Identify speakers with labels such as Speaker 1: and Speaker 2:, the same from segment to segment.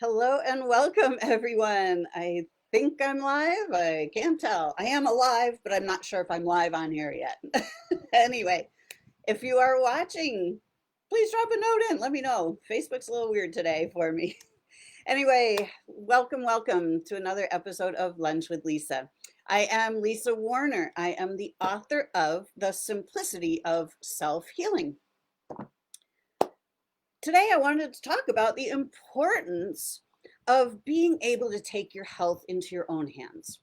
Speaker 1: Hello and welcome, everyone. I think I'm live. I can't tell. I am alive, but I'm not sure if I'm live on here yet. Anyway, if you are watching, please drop a note in. Let me know. Facebook's a little weird today for me. Anyway, welcome to another episode of Lunch with Lisa. I am Lisa Warner. I am the author of The Simplicity of Self-Healing. Today, I wanted to talk about the importance of being able to take your health into your own hands.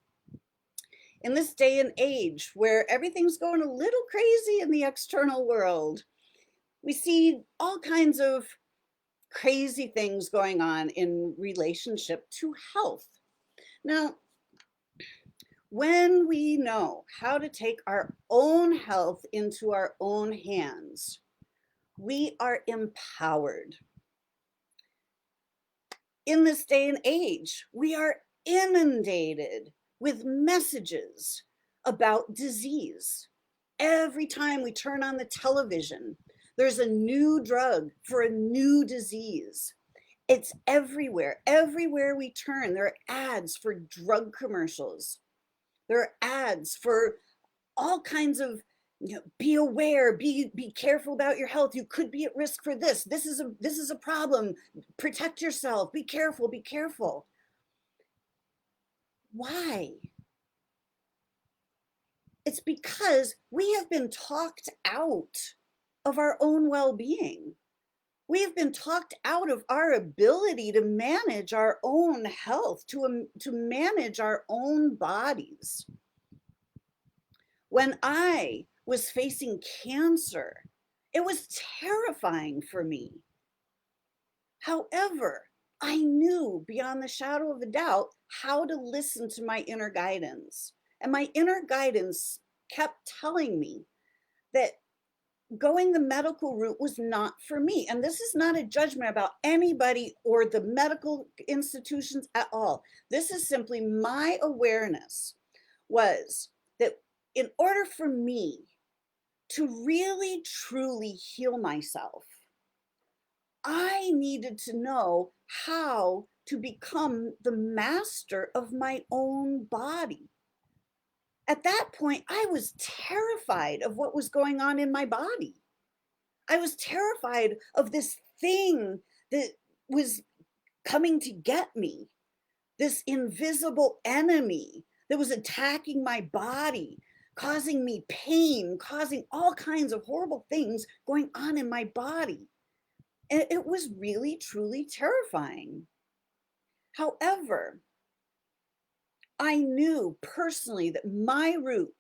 Speaker 1: In this day and age where everything's going a little crazy in the external world, we see all kinds of crazy things going on in relationship to health. Now, when we know how to take our own health into our own hands, we are empowered. In this day and age, we are inundated with messages about disease. Every time we turn on the television, there's a new drug for a new disease. It's everywhere. Everywhere we turn, there are ads for drug commercials. There are ads for all kinds of, be aware, be careful about your health. You could be at risk for this. This is a problem. Protect yourself. Be careful, be careful. Why? It's because we have been talked out of our own well-being. We have been talked out of our ability to manage our own health, to manage our own bodies. When I was facing cancer, it was terrifying for me. However, I knew beyond the shadow of a doubt how to listen to my inner guidance. And my inner guidance kept telling me that going the medical route was not for me. And this is not a judgment about anybody or the medical institutions at all. This is simply my awareness was that in order for me to really truly heal myself, I needed to know how to become the master of my own body. At that point, I was terrified of what was going on in my body. I was terrified of this thing that was coming to get me, this invisible enemy that was attacking my body, causing me pain, causing all kinds of horrible things going on in my body. And it was really, truly terrifying. However, I knew personally that my route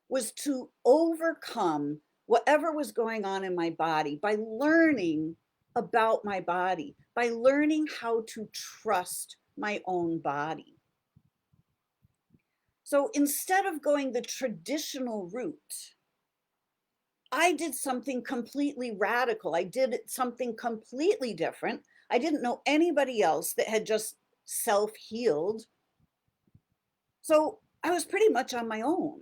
Speaker 1: was to overcome whatever was going on in my body by learning about my body, by learning how to trust my own body. So instead of going the traditional route, I did something completely radical. I did something completely different. I didn't know anybody else that had just self-healed. So I was pretty much on my own.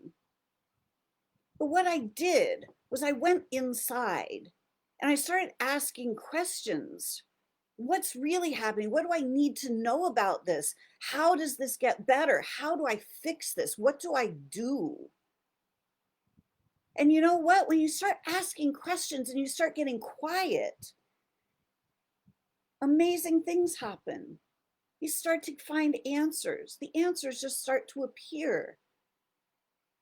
Speaker 1: But what I did was I went inside and I started asking questions. What's really happening? What do I need to know about this? How does this get better? How do I fix this? What do I do? And you know what? When you start asking questions and you start getting quiet, amazing things happen. You start to find answers. The answers just start to appear.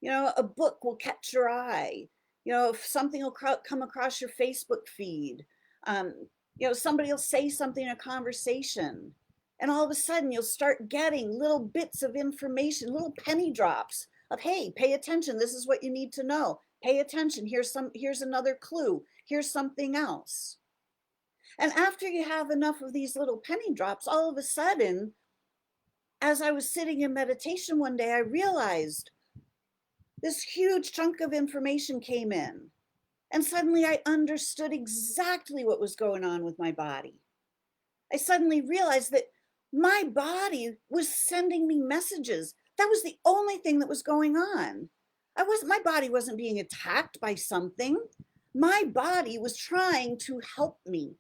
Speaker 1: A book will catch your eye. If something will come across your Facebook feed. Somebody will say something in a conversation. And all of a sudden you'll start getting little bits of information, little penny drops of, hey, pay attention. This is what you need to know. Pay attention. Here's another clue. Here's something else. And after you have enough of these little penny drops, all of a sudden, as I was sitting in meditation one day, I realized this huge chunk of information came in. And suddenly I understood exactly what was going on with my body. I suddenly realized that my body was sending me messages. That was the only thing that was going on. My body wasn't being attacked by something. My body was trying to help me.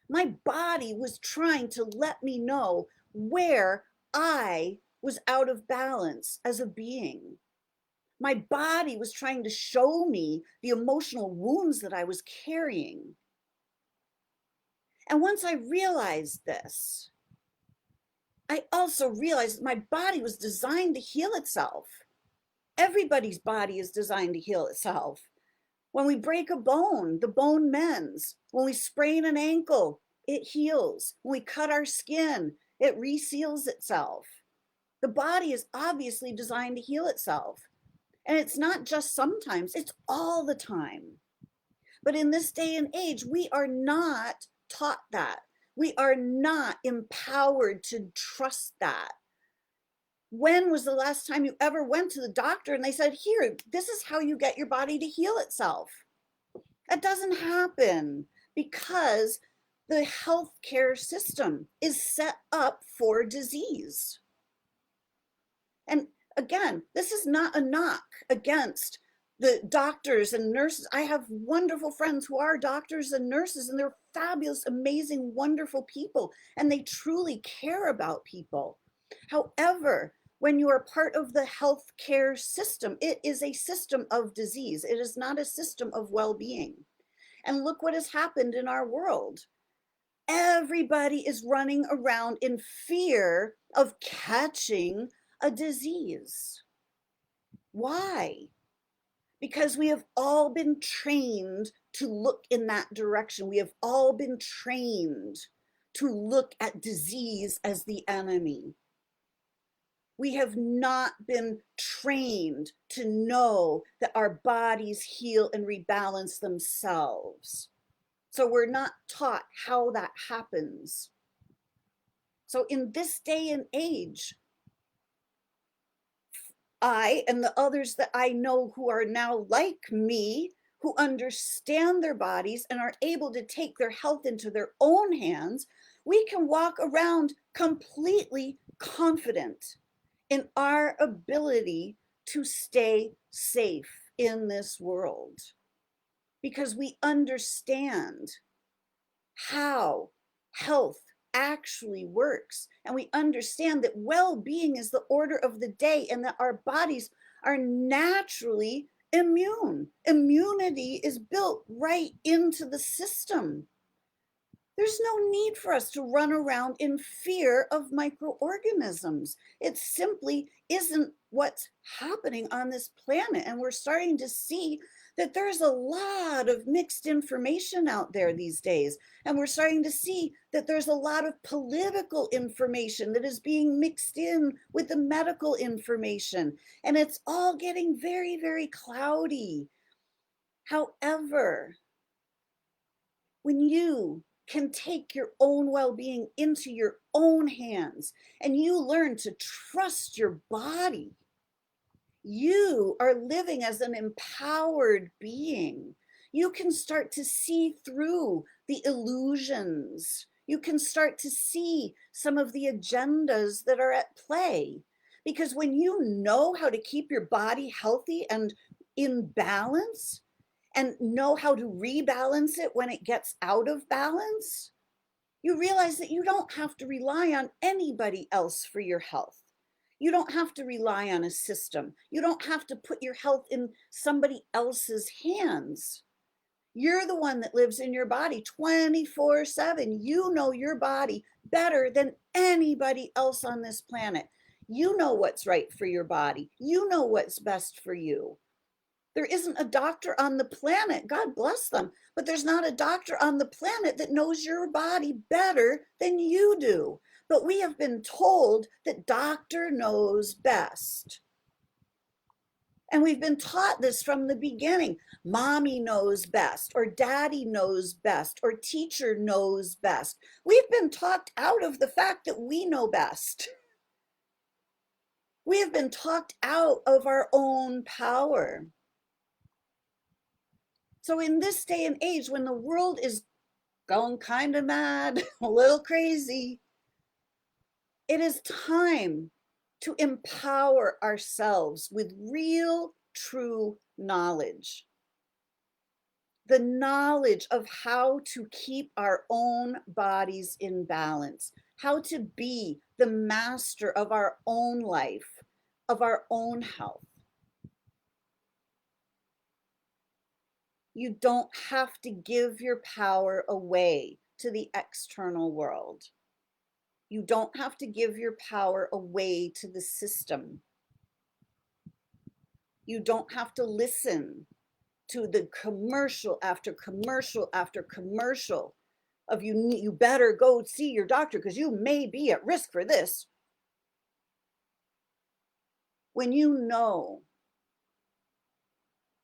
Speaker 1: My body was trying to let me know where I was out of balance as a being. My body was trying to show me the emotional wounds that I was carrying. And once I realized this, I also realized my body was designed to heal itself. Everybody's body is designed to heal itself. When we break a bone, the bone mends. When we sprain an ankle, it heals. When we cut our skin, it reseals itself. The body is obviously designed to heal itself. And it's not just sometimes, it's all the time. But in this day and age, we are not taught that. We are not empowered to trust that. When was the last time you ever went to the doctor and they said, here, this is how you get your body to heal itself? That doesn't happen because the healthcare system is set up for disease. And again, this is not a knock against the doctors and nurses. I have wonderful friends who are doctors and nurses, and they're fabulous, amazing, wonderful people, and they truly care about people. However, when you are part of the healthcare system, it is a system of disease. It is not a system of well-being. And look what has happened in our world. Everybody is running around in fear of catching a disease. Why? Because we have all been trained to look in that direction. We have all been trained to look at disease as the enemy. We have not been trained to know that our bodies heal and rebalance themselves. So we're not taught how that happens. So in this day and age, I and the others that I know who are now like me, who understand their bodies and are able to take their health into their own hands, we can walk around completely confident in our ability to stay safe in this world because we understand how health actually works. And we understand that well-being is the order of the day and that our bodies are naturally immune. Immunity is built right into the system. There's no need for us to run around in fear of microorganisms. It simply isn't what's happening on this planet. And we're starting to see that there's a lot of mixed information out there these days. And we're starting to see that there's a lot of political information that is being mixed in with the medical information. And it's all getting very, very cloudy. However, when you can take your own well-being into your own hands and you learn to trust your body, you are living as an empowered being. You can start to see through the illusions. You can start to see some of the agendas that are at play. Because when you know how to keep your body healthy and in balance, and know how to rebalance it when it gets out of balance, you realize that you don't have to rely on anybody else for your health. You don't have to rely on a system. You don't have to put your health in somebody else's hands. You're the one that lives in your body 24/7. You know your body better than anybody else on this planet. You know what's right for your body. You know what's best for you. There isn't a doctor on the planet, God bless them, but there's not a doctor on the planet that knows your body better than you do. But we have been told that doctor knows best. And we've been taught this from the beginning. Mommy knows best, or daddy knows best, or teacher knows best. We've been talked out of the fact that we know best. We have been talked out of our own power. So in this day and age, when the world is going kind of mad, a little crazy, it is time to empower ourselves with real, true knowledge. The knowledge of how to keep our own bodies in balance, how to be the master of our own life, of our own health. You don't have to give your power away to the external world. You don't have to give your power away to the system. You don't have to listen to the commercial after commercial after commercial of you better go see your doctor because you may be at risk for this. When you know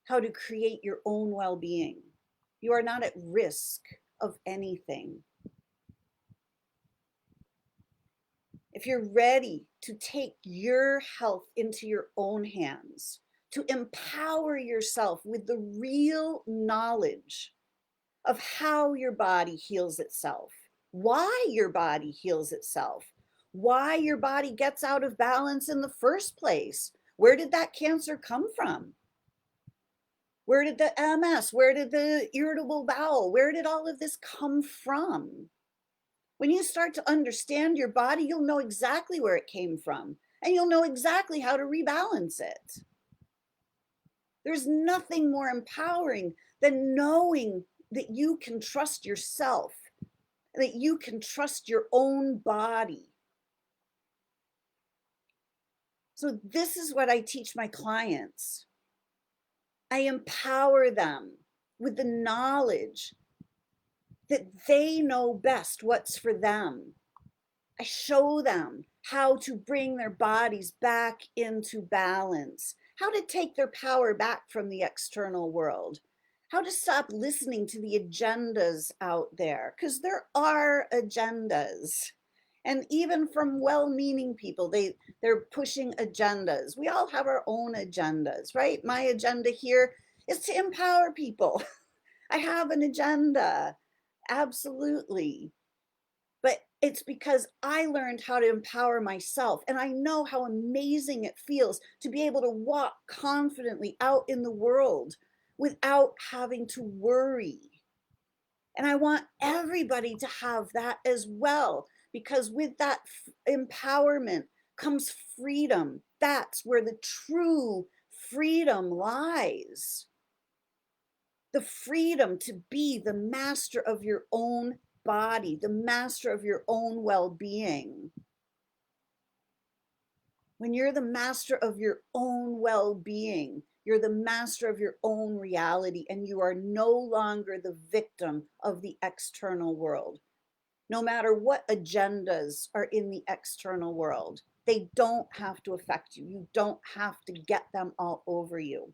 Speaker 1: how to create your own well-being, you are not at risk of anything. If you're ready to take your health into your own hands, to empower yourself with the real knowledge of how your body heals itself, why your body heals itself, why your body gets out of balance in the first place. Where did that cancer come from? Where did the MS, where did the irritable bowel, where did all of this come from? When you start to understand your body, you'll know exactly where it came from, and you'll know exactly how to rebalance it. There's nothing more empowering than knowing that you can trust yourself, that you can trust your own body. So this is what I teach my clients. I empower them with the knowledge that they know best what's for them. I show them how to bring their bodies back into balance, how to take their power back from the external world, how to stop listening to the agendas out there, because there are agendas. And even from well-meaning people, they're pushing agendas. We all have our own agendas, right? My agenda here is to empower people. I have an agenda, absolutely. But it's because I learned how to empower myself, and I know how amazing it feels to be able to walk confidently out in the world without having to worry. And I want everybody to have that as well, because with that empowerment comes freedom. That's where the true freedom lies. The freedom to be the master of your own body, the master of your own well-being. When you're the master of your own well-being, you're the master of your own reality, and you are no longer the victim of the external world. No matter what agendas are in the external world, they don't have to affect you. You don't have to get them all over you.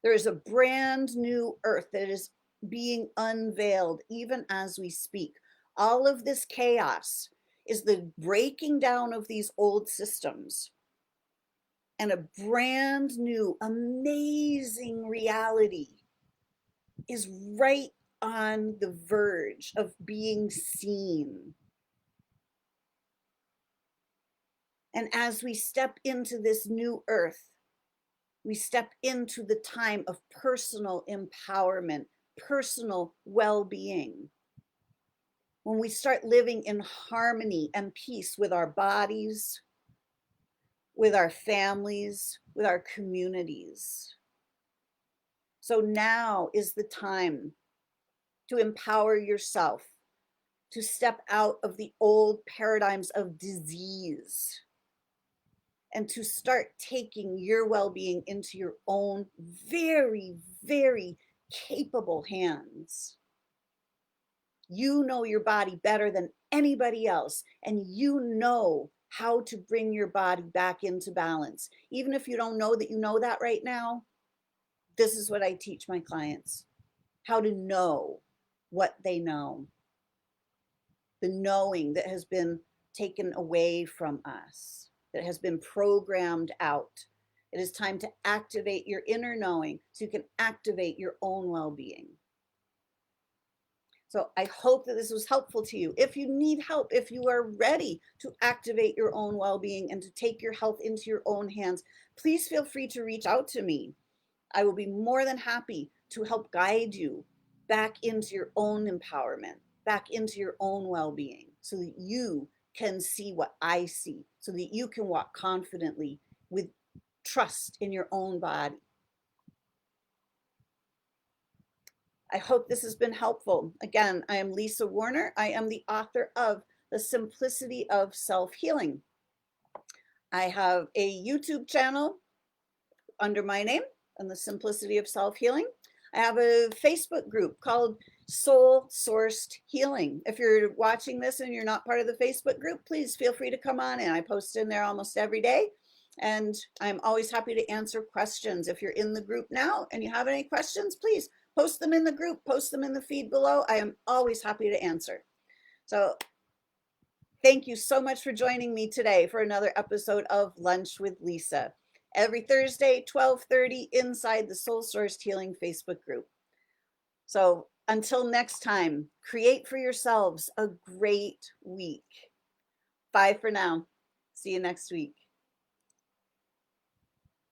Speaker 1: There is a brand new earth that is being unveiled even as we speak. All of this chaos is the breaking down of these old systems, and a brand new amazing reality is right on the verge of being seen. And as we step into this new earth, we step into the time of personal empowerment, personal well-being. When we start living in harmony and peace with our bodies, with our families, with our communities. So now is the time to empower yourself, to step out of the old paradigms of disease, and to start taking your well-being into your own very, very capable hands. You know your body better than anybody else, and you know how to bring your body back into balance. Even if you don't know that you know that right now, this is what I teach my clients: how to know what they know. The knowing that has been taken away from us, that has been programmed out. It is time to activate your inner knowing so you can activate your own well-being. So I hope that this was helpful to you. If you need help, if you are ready to activate your own well-being and to take your health into your own hands, please feel free to reach out to me. I will be more than happy to help guide you back into your own empowerment, back into your own well-being. so that you can see what I see, so that you can walk confidently with trust in your own body. I hope this has been helpful. Again, I am Lisa Warner. I am the author of The Simplicity of Self-Healing. I have a YouTube channel under my name and The Simplicity of Self-Healing. I have a Facebook group called Soul Sourced Healing. If you're watching this and you're not part of the Facebook group, please feel free to come on in. I post in there almost every day, and I'm always happy to answer questions. If you're in the group now and you have any questions, please post them in the group, post them in the feed below. I am always happy to answer. So thank you so much for joining me today for another episode of Lunch with Lisa. Every Thursday, 12:30 inside the Soul Sourced Healing Facebook group. So until next time, create for yourselves a great week. Bye for now. See you next week.